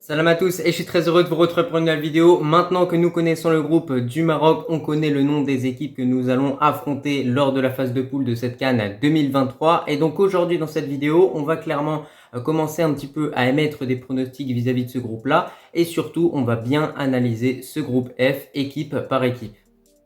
Salam à tous et je suis très heureux de vous retrouver pour une nouvelle vidéo. Maintenant que nous connaissons le groupe du Maroc, on connaît le nom des équipes que nous allons affronter lors de la phase de poule de cette CAN 2023. Et donc aujourd'hui dans cette vidéo, on va clairement commencer un petit peu à émettre des pronostics vis-à-vis de ce groupe-là. Et surtout, on va bien analyser ce groupe F équipe par équipe.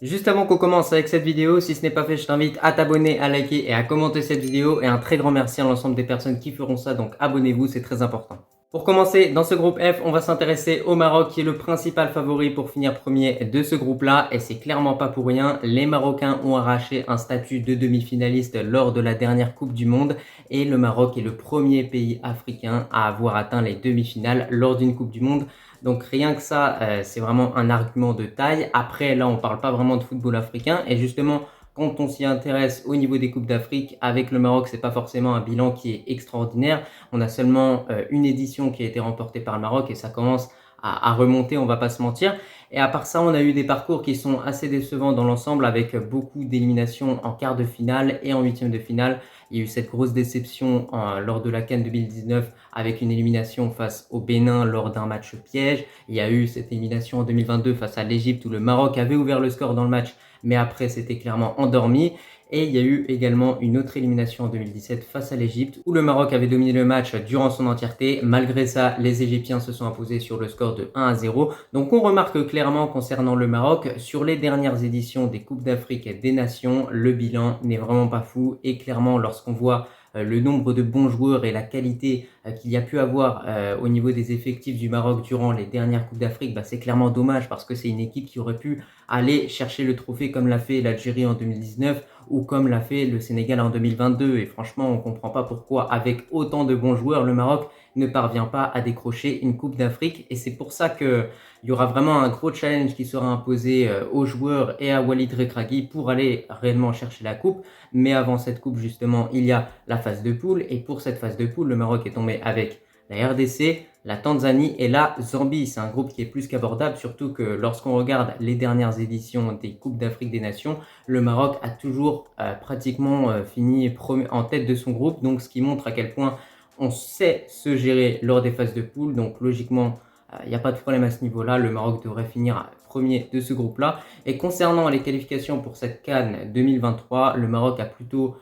Juste avant qu'on commence avec cette vidéo, si ce n'est pas fait, je t'invite à t'abonner, à liker et à commenter cette vidéo. Et un très grand merci à l'ensemble des personnes qui feront ça, donc abonnez-vous, c'est très important. Pour commencer, dans ce groupe F, on va s'intéresser au Maroc qui est le principal favori pour finir premier de ce groupe-là. Et c'est clairement pas pour rien. Les Marocains ont arraché un statut de demi-finaliste lors de la dernière Coupe du Monde. Et le Maroc est le premier pays africain à avoir atteint les demi-finales lors d'une Coupe du Monde. Donc rien que ça, c'est vraiment un argument de taille. Après, là, on parle pas vraiment de football africain. Et justement, quand on s'y intéresse au niveau des Coupes d'Afrique, avec le Maroc, c'est pas forcément un bilan qui est extraordinaire. On a seulement une édition qui a été remportée par le Maroc et ça commence à remonter, on va pas se mentir. Et à part ça, on a eu des parcours qui sont assez décevants dans l'ensemble avec beaucoup d'éliminations en quart de finale et en huitième de finale. Il y a eu cette grosse déception lors de la CAN 2019 avec une élimination face au Bénin lors d'un match piège. Il y a eu cette élimination en 2022 face à l'Égypte où le Maroc avait ouvert le score dans le match, mais après c'était clairement endormi. Et il y a eu également une autre élimination en 2017 face à l'Égypte où le Maroc avait dominé le match durant son entièreté. Malgré ça, les Égyptiens se sont imposés sur le score de 1-0. Donc on remarque clairement concernant le Maroc, sur les dernières éditions des Coupes d'Afrique et des Nations, le bilan n'est vraiment pas fou. Et clairement, lorsqu'on voit le nombre de bons joueurs et la qualité qu'il y a pu avoir au niveau des effectifs du Maroc durant les dernières Coupes d'Afrique, c'est clairement dommage parce que c'est une équipe qui aurait pu aller chercher le trophée comme l'a fait l'Algérie en 2019 ou comme l'a fait le Sénégal en 2022. Et franchement, on ne comprend pas pourquoi, avec autant de bons joueurs, le Maroc ne parvient pas à décrocher une Coupe d'Afrique. Et c'est pour ça qu'il y aura vraiment un gros challenge qui sera imposé aux joueurs et à Walid Regragui pour aller réellement chercher la Coupe. Mais avant cette Coupe, justement, il y a la phase de poule. Et pour cette phase de poule, le Maroc est tombé avec la RDC, la Tanzanie et la Zambie. C'est un groupe qui est plus qu'abordable, surtout que lorsqu'on regarde les dernières éditions des Coupes d'Afrique des Nations, le Maroc a toujours pratiquement fini en tête de son groupe, donc ce qui montre à quel point on sait se gérer lors des phases de poule. Donc logiquement, il n'y a pas de problème à ce niveau-là. Le Maroc devrait finir premier de ce groupe-là. Et concernant les qualifications pour cette CAN 2023, le Maroc a plutôt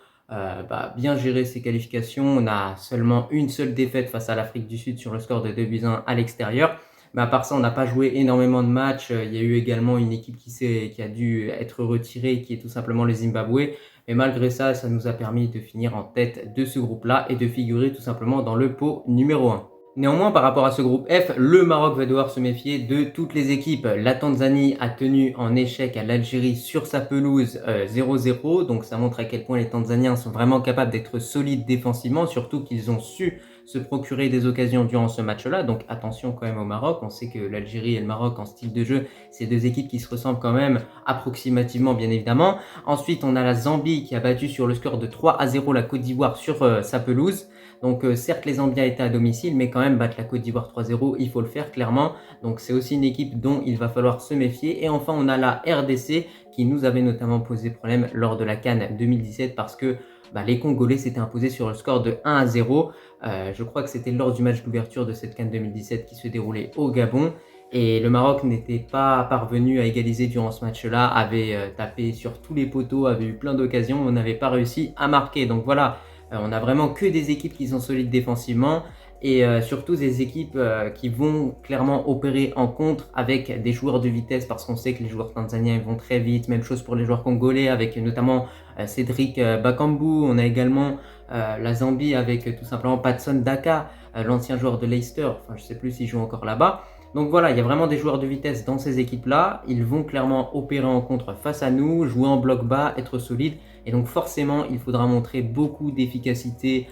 bien géré ses qualifications. On a seulement une seule défaite face à l'Afrique du Sud sur le score de 2-1 à l'extérieur. Mais à part ça, on n'a pas joué énormément de matchs. Il y a eu également une équipe qui a dû être retirée, qui est tout simplement le Zimbabwe. Mais malgré ça, ça nous a permis de finir en tête de ce groupe-là et de figurer tout simplement dans le pot numéro 1. Néanmoins, par rapport à ce groupe F, le Maroc va devoir se méfier de toutes les équipes. La Tanzanie a tenu en échec à l'Algérie sur sa pelouse 0-0. Donc ça montre à quel point les Tanzaniens sont vraiment capables d'être solides défensivement, surtout qu'ils ont su se procurer des occasions durant ce match-là. Donc attention quand même au Maroc. On sait que l'Algérie et le Maroc en style de jeu, c'est deux équipes qui se ressemblent quand même approximativement, bien évidemment. Ensuite, on a la Zambie qui a battu sur le score de 3-0 la Côte d'Ivoire sur sa pelouse. Donc certes, les Zambiens étaient à domicile, mais quand même battre la Côte d'Ivoire 3-0, il faut le faire clairement. Donc c'est aussi une équipe dont il va falloir se méfier. Et enfin, on a la RDC qui nous avait notamment posé problème lors de la CAN 2017 parce que les Congolais s'étaient imposés sur le score de 1-0. Je crois que c'était lors du match d'ouverture de cette CAN 2017 qui se déroulait au Gabon. Et le Maroc n'était pas parvenu à égaliser durant ce match-là, avait tapé sur tous les poteaux, avait eu plein d'occasions, on n'avait pas réussi à marquer. Donc voilà, on a vraiment que des équipes qui sont solides défensivement et surtout des équipes qui vont clairement opérer en contre avec des joueurs de vitesse parce qu'on sait que les joueurs tanzaniens vont très vite. Même chose pour les joueurs congolais avec notamment Cédric Bakambu. On a également la Zambie avec tout simplement Patson Daka, l'ancien joueur de Leicester. Enfin, je ne sais plus s'il joue encore là-bas. Donc voilà, il y a vraiment des joueurs de vitesse dans ces équipes-là. Ils vont clairement opérer en contre face à nous, jouer en bloc bas, être solides. Et donc forcément, il faudra montrer beaucoup d'efficacité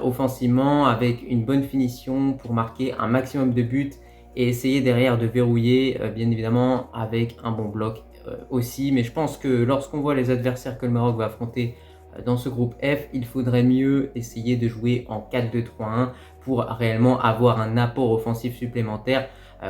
offensivement avec une bonne finition pour marquer un maximum de buts et essayer derrière de verrouiller, bien évidemment, avec un bon bloc aussi. Mais je pense que lorsqu'on voit les adversaires que le Maroc va affronter dans ce groupe F, il faudrait mieux essayer de jouer en 4-2-3-1 pour réellement avoir un apport offensif supplémentaire.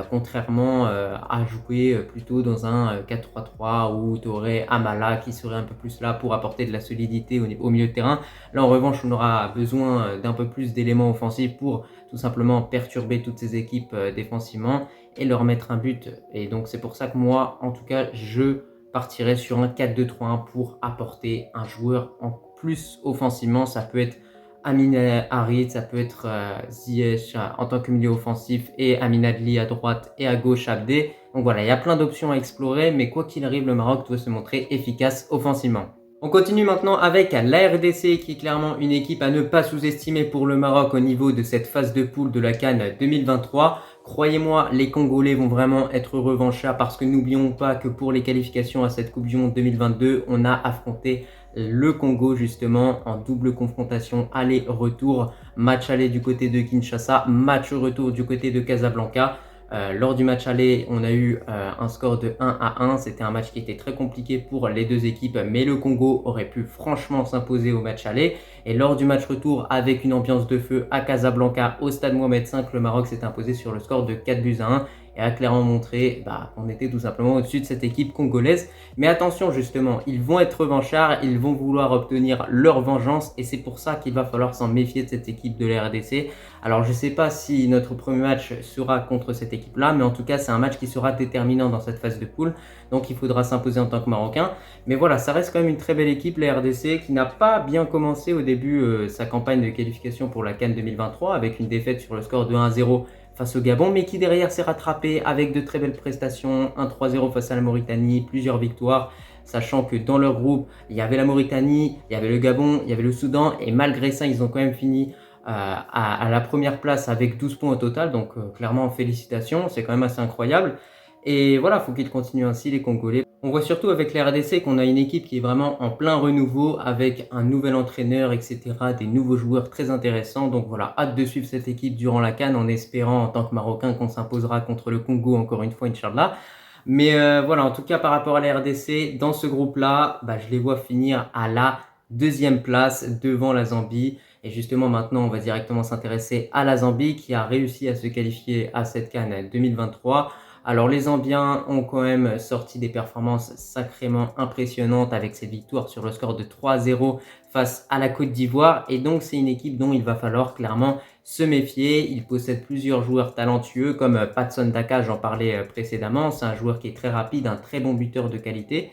Contrairement à jouer plutôt dans un 4-3-3 où tu aurais Amala qui serait un peu plus là pour apporter de la solidité au milieu de terrain. Là en revanche on aura besoin d'un peu plus d'éléments offensifs pour tout simplement perturber toutes ces équipes défensivement et leur mettre un but. Et donc c'est pour ça que moi, en tout cas, je partirais sur un 4-2-3-1 pour apporter un joueur en plus offensivement. Ça peut être Amin Harit, ça peut être Ziyech en tant que milieu offensif et Amin Adli à droite et à gauche Abdé. Donc voilà, il y a plein d'options à explorer, mais quoi qu'il arrive, le Maroc doit se montrer efficace offensivement. On continue maintenant avec la RDC qui est clairement une équipe à ne pas sous-estimer pour le Maroc au niveau de cette phase de poule de la CAN 2023. Croyez-moi, les Congolais vont vraiment être revanchards parce que n'oublions pas que pour les qualifications à cette Coupe du Monde 2022, on a affronté le Congo justement en double confrontation aller-retour. Match aller du côté de Kinshasa, match retour du côté de Casablanca. Lors du match aller, on a eu un score de 1-1. C'était un match qui était très compliqué pour les deux équipes, mais le Congo aurait pu franchement s'imposer au match aller. Et lors du match retour, avec une ambiance de feu à Casablanca, au stade Mohamed V, le Maroc s'est imposé sur le score de 4-1 et a clairement montré qu'on était tout simplement au-dessus de cette équipe congolaise. Mais attention justement, ils vont être revanchards, ils vont vouloir obtenir leur vengeance et c'est pour ça qu'il va falloir s'en méfier de cette équipe de la RDC. Alors je ne sais pas si notre premier match sera contre cette équipe-là, mais en tout cas c'est un match qui sera déterminant dans cette phase de poule, donc il faudra s'imposer en tant que Marocain. Mais voilà, ça reste quand même une très belle équipe, la RDC, qui n'a pas bien commencé au début sa campagne de qualification pour la CAN 2023 avec une défaite sur le score de 1-0 face au Gabon, mais qui derrière s'est rattrapé avec de très belles prestations, 1-3-0 face à la Mauritanie, plusieurs victoires, sachant que dans leur groupe, il y avait la Mauritanie, il y avait le Gabon, il y avait le Soudan, et malgré ça, ils ont quand même fini à la première place avec 12 points au total, donc clairement félicitations, c'est quand même assez incroyable. Et voilà, il faut qu'ils continuent ainsi les Congolais. On voit surtout avec la RDC qu'on a une équipe qui est vraiment en plein renouveau avec un nouvel entraîneur, etc. Des nouveaux joueurs très intéressants. Donc voilà, hâte de suivre cette équipe durant la CAN en espérant en tant que Marocain qu'on s'imposera contre le Congo encore une fois, Inch'Allah. Mais voilà, en tout cas par rapport à la RDC, dans ce groupe-là, je les vois finir à la deuxième place devant la Zambie. Et justement maintenant, on va directement s'intéresser à la Zambie qui a réussi à se qualifier à cette CAN 2023. Alors les Zambiens ont quand même sorti des performances sacrément impressionnantes avec cette victoire sur le score de 3-0 face à la Côte d'Ivoire. Et donc c'est une équipe dont il va falloir clairement se méfier. Il possède plusieurs joueurs talentueux comme Patson Daka, j'en parlais précédemment. C'est un joueur qui est très rapide, un très bon buteur de qualité.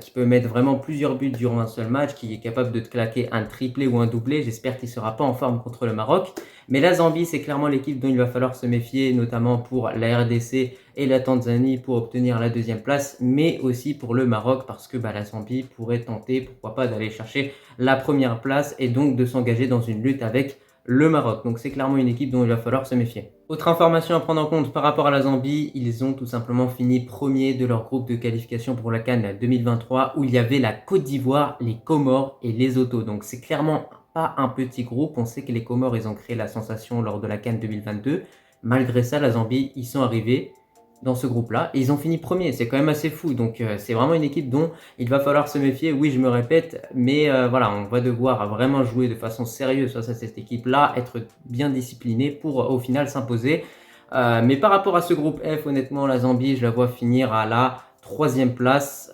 Qui peut mettre vraiment plusieurs buts durant un seul match, qui est capable de te claquer un triplé ou un doublé. J'espère qu'il ne sera pas en forme contre le Maroc. Mais la Zambie, c'est clairement l'équipe dont il va falloir se méfier, notamment pour la RDC et la Tanzanie pour obtenir la deuxième place, mais aussi pour le Maroc parce que la Zambie pourrait tenter, pourquoi pas, d'aller chercher la première place et donc de s'engager dans une lutte avec le Maroc. Donc c'est clairement une équipe dont il va falloir se méfier. Autre information à prendre en compte par rapport à la Zambie, ils ont tout simplement fini premier de leur groupe de qualification pour la CAN 2023 où il y avait la Côte d'Ivoire, les Comores et les Lesotho. Donc c'est clairement pas un petit groupe. On sait que les Comores, ils ont créé la sensation lors de la CAN 2022. Malgré ça, la Zambie, ils sont arrivés dans ce groupe-là et ils ont fini premier. C'est quand même assez fou. Donc c'est vraiment une équipe dont il va falloir se méfier. Oui, je me répète, mais voilà, on va devoir vraiment jouer de façon sérieuse face à cette équipe-là, être bien discipliné pour au final s'imposer. Mais par rapport à ce groupe F, honnêtement, la Zambie, je la vois finir à la troisième place.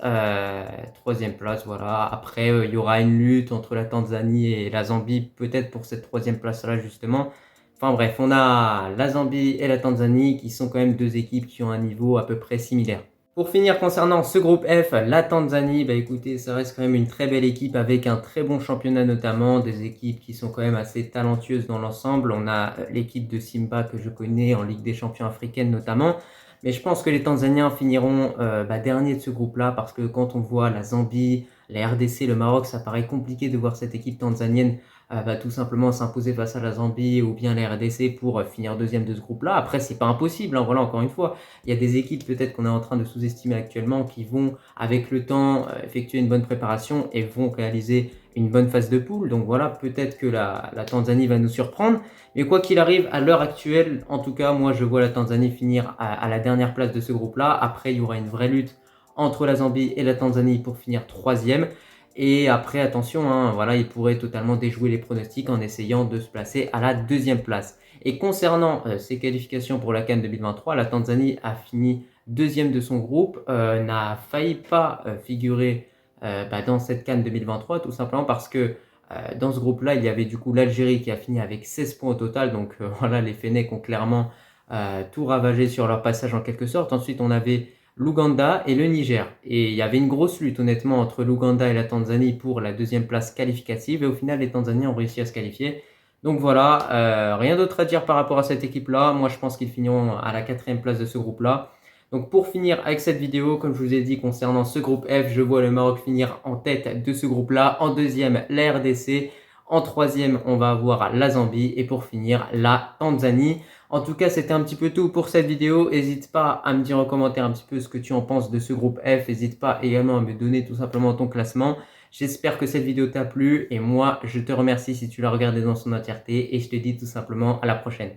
Troisième place, voilà. Après, il y aura une lutte entre la Tanzanie et la Zambie, peut-être pour cette troisième place-là, justement. Enfin bref, on a la Zambie et la Tanzanie qui sont quand même deux équipes qui ont un niveau à peu près similaire. Pour finir, concernant ce groupe F, la Tanzanie, écoutez, ça reste quand même une très belle équipe avec un très bon championnat notamment, des équipes qui sont quand même assez talentueuses dans l'ensemble. On a l'équipe de Simba que je connais en Ligue des Champions africaine notamment. Mais je pense que les Tanzaniens finiront dernier de ce groupe-là parce que quand on voit la Zambie, la RDC, le Maroc, ça paraît compliqué de voir cette équipe tanzanienne tout simplement s'imposer face à la Zambie ou bien la RDC pour finir deuxième de ce groupe-là. Après, c'est pas impossible, voilà, encore une fois. Il y a des équipes peut-être qu'on est en train de sous-estimer actuellement qui vont, avec le temps, effectuer une bonne préparation et vont réaliser une bonne phase de poule. Donc voilà, peut-être que la Tanzanie va nous surprendre. Mais quoi qu'il arrive, à l'heure actuelle, en tout cas, moi, je vois la Tanzanie finir à la dernière place de ce groupe-là. Après, il y aura une vraie lutte entre la Zambie et la Tanzanie pour finir troisième. Et après, attention, voilà, il pourrait totalement déjouer les pronostics en essayant de se placer à la deuxième place. Et concernant ses qualifications pour la CAN 2023, la Tanzanie a fini deuxième de son groupe, n'a failli pas figurer dans cette CAN 2023, tout simplement parce que Dans ce groupe-là, il y avait du coup l'Algérie qui a fini avec 16 points au total. Donc voilà, les Fennecs ont clairement tout ravagé sur leur passage en quelque sorte. Ensuite, on avait l'Ouganda et le Niger. Et il y avait une grosse lutte honnêtement entre l'Ouganda et la Tanzanie pour la deuxième place qualificative. Et au final, les Tanzaniens ont réussi à se qualifier. Donc voilà, rien d'autre à dire par rapport à cette équipe-là. Moi, je pense qu'ils finiront à la 4e place de ce groupe-là. Donc pour finir avec cette vidéo, comme je vous ai dit concernant ce groupe F, je vois le Maroc finir en tête de ce groupe-là. En deuxième, la RDC. En troisième, on va avoir la Zambie. Et pour finir, la Tanzanie. En tout cas, c'était un petit peu tout pour cette vidéo. N'hésite pas à me dire en commentaire un petit peu ce que tu en penses de ce groupe F. N'hésite pas également à me donner tout simplement ton classement. J'espère que cette vidéo t'a plu. Et moi, je te remercie si tu l'as regardée dans son entièreté. Et je te dis tout simplement à la prochaine.